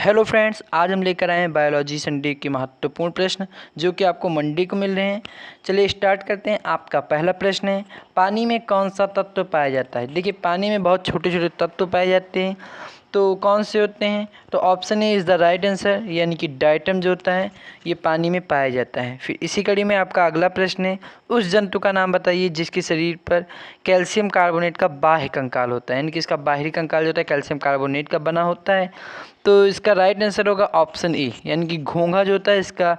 Hello friends, आज हम लेकर आए हैं बायोलॉजी संडे के महत्वपूर्ण प्रश्न जो कि आपको मंडे को मिल रहे हैं। चलिए स्टार्ट करते हैं। आपका पहला प्रश्न है, पानी में कौन सा तत्व पाया जाता है। देखिए, पानी में बहुत छोटे छोटे तत्व पाए जाते हैं, तो कौन से होते हैं। तो option A is the right answer, यानी कि डाइटम जो होता है ये पानी में पाया जाता है। फिर इसी कड़ी में आपका अगला प्रश्न है, उस जंतु का नाम बताइए जिसके शरीर पर कैल्शियम कार्बोनेट का बाह्य कंकाल होता है, यानी कि इसका बाहरी कंकाल जो होता है कैल्शियम कार्बोनेट का बना होता है। तो इसका राइट आंसर होगा ऑप्शन ए, यानी कि घोंघा जो होता है इसका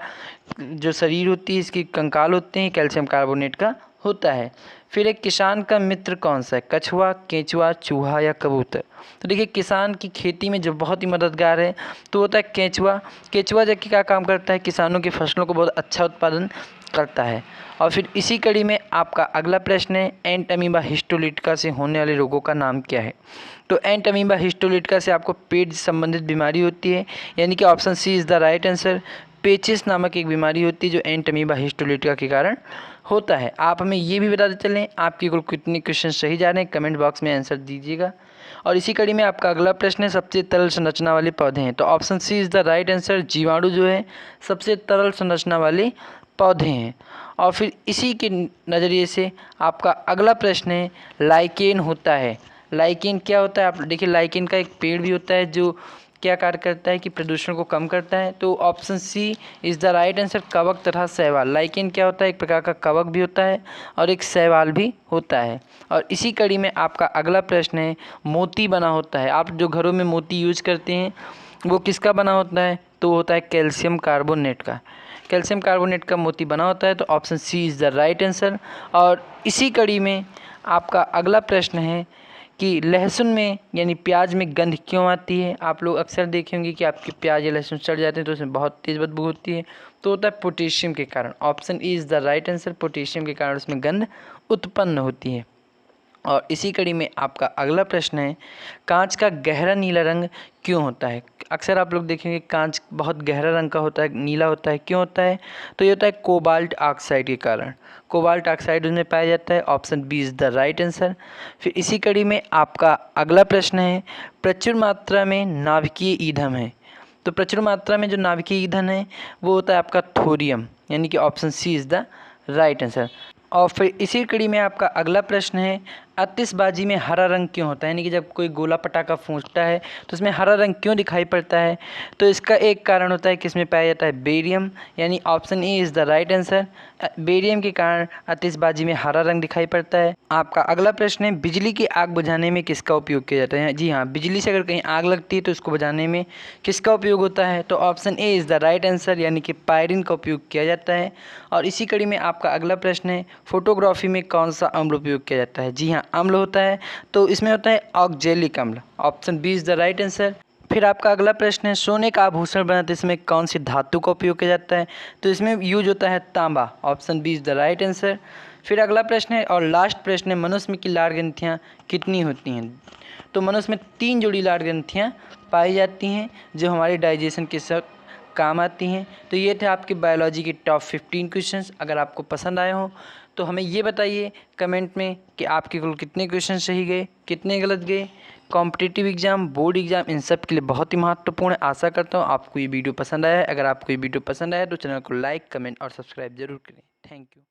जो शरीर होती है, इसकी कंकाल होते हैं कैल्शियम कार्बोनेट का होता है। फिर एक किसान का मित्र कौन सा है, कछुआ, केंचुआ, चूहा या कबूतर। तो देखिए, किसान की खेती में जो बहुत ही मददगार है तो होता है केंचुआ। केंचुआ जबकि क्या काम करता है, किसानों की फसलों को बहुत अच्छा उत्पादन करता है। और फिर इसी कड़ी में आपका अगला प्रश्न है, एंट अमीबा हिस्टोलिटिका से होने वाले रोगों का नाम क्या है। तो एंट अमीबा हिस्टोलिटिका से आपको पेट संबंधित बीमारी होती है, यानी कि option C is the right answer. पेचिस नामक एक बीमारी होती है जो एंट अमीबा हिस्टोलिटिका के कारण होता है। आप हमें ये भी बताते चलें आपके कुल कितने क्वेश्चन सही जा रहे हैं, कमेंट बॉक्स में आंसर दीजिएगा। और इसी कड़ी में आपका अगला प्रश्न है, सबसे तरल संरचना वाले पौधे हैं। तो option C is the right answer. जीवाणु जो है सबसे तरल संरचना वाले पौधे हैं। और फिर इसी के नज़रिए से आपका अगला प्रश्न है, लाइकेन होता है। लाइकेन क्या होता है, आप देखिए लाइकेन का एक पेड़ भी होता है जो क्या कार्य करता है कि प्रदूषण को कम करता है। तो option C is the right answer, कवक तथा शैवाल। लाइकेन क्या होता है, एक प्रकार का कवक भी होता है और एक शैवाल भी होता है। और इसी कड़ी में आपका अगला प्रश्न है, मोती बना होता है। आप जो घरों में मोती यूज करते हैं वो किसका बना होता है, तो होता है कैल्शियम कार्बोनेट का। कैल्शियम कार्बोनेट का मोती बना होता है। तो option C is the right answer. और इसी कड़ी में आपका अगला प्रश्न है कि लहसुन में यानी प्याज में गंध क्यों आती है। आप लोग अक्सर देखे होंगे कि आपके प्याज या लहसुन सड़ जाते हैं तो उसमें बहुत तेज़ बदबू होती है, तो होता है पोटेशियम के कारण। Option E is the right answer, potassium के कारण उसमें गंध उत्पन्न होती है। और इसी कड़ी में आपका अगला प्रश्न है, कांच का गहरा नीला रंग क्यों होता है। अक्सर आप लोग देखेंगे कांच बहुत गहरा रंग का होता है, नीला होता है, क्यों होता है, तो ये होता है कोबाल्ट ऑक्साइड के कारण। कोबाल्ट ऑक्साइड उसमें पाया जाता है। Option B is the right answer. फिर इसी कड़ी में आपका अगला प्रश्न है, प्रचुर मात्रा में नाभिकीय ईंधन है। तो प्रचुर मात्रा में जो नाभिकीय ईंधन है वो होता है आपका थोरियम, यानी कि option C is the right answer. और फिर इसी कड़ी में आपका अगला प्रश्न है, आतिशबाजी में हरा रंग क्यों होता है, यानी कि जब कोई गोला पटाखा फूटता है तो उसमें हरा रंग क्यों दिखाई पड़ता है। तो इसका एक कारण होता है कि इसमें पाया जाता है बेरियम, यानी option A is the right answer. Barium के कारण आतिशबाजी में हरा रंग दिखाई पड़ता है। आपका अगला प्रश्न है, बिजली की आग बुझाने में किसका उपयोग किया जाता है। जी हाँ, बिजली से अगर कहीं आग लगती है तो उसको बुझाने में किसका उपयोग होता है। तो option A is the right answer, यानी कि पायरिन का उपयोग किया जाता है। और इसी कड़ी में आपका अगला प्रश्न है, फोटोग्राफी में कौन सा अम्ल उपयोग किया जाता है। जी हाँ, अम्ल होता है, तो इसमें होता है ऑक्जेलिक अम्ल। Option B is the right answer. फिर आपका अगला प्रश्न है, सोने का आभूषण बनाते इसमें कौन सी धातु का उपयोग किया जाता है। तो इसमें यूज होता है तांबा। Option B is the right answer. फिर अगला प्रश्न है और लास्ट प्रश्न है, मनुष्य में की लार ग्रंथियाँ कितनी होती हैं। तो मनुष्य में 3 जोड़ी लार ग्रंथियाँ पाई जाती हैं जो हमारे डाइजेशन के साथ काम आती हैं। तो ये थे आपके बायोलॉजी के टॉप 15 क्वेश्चंस। अगर आपको पसंद आए हों तो हमें ये बताइए कमेंट में कि आपके कुल कितने क्वेश्चन सही गए, कितने गलत गए। कॉम्पिटिटिव एग्जाम, बोर्ड एग्जाम, इन सब के लिए बहुत ही महत्वपूर्ण है। आशा करता हूँ आपको ये वीडियो पसंद आया है। अगर आपको ये वीडियो पसंद आया तो चैनल को लाइक, कमेंट और सब्सक्राइब जरूर करें। Thank you.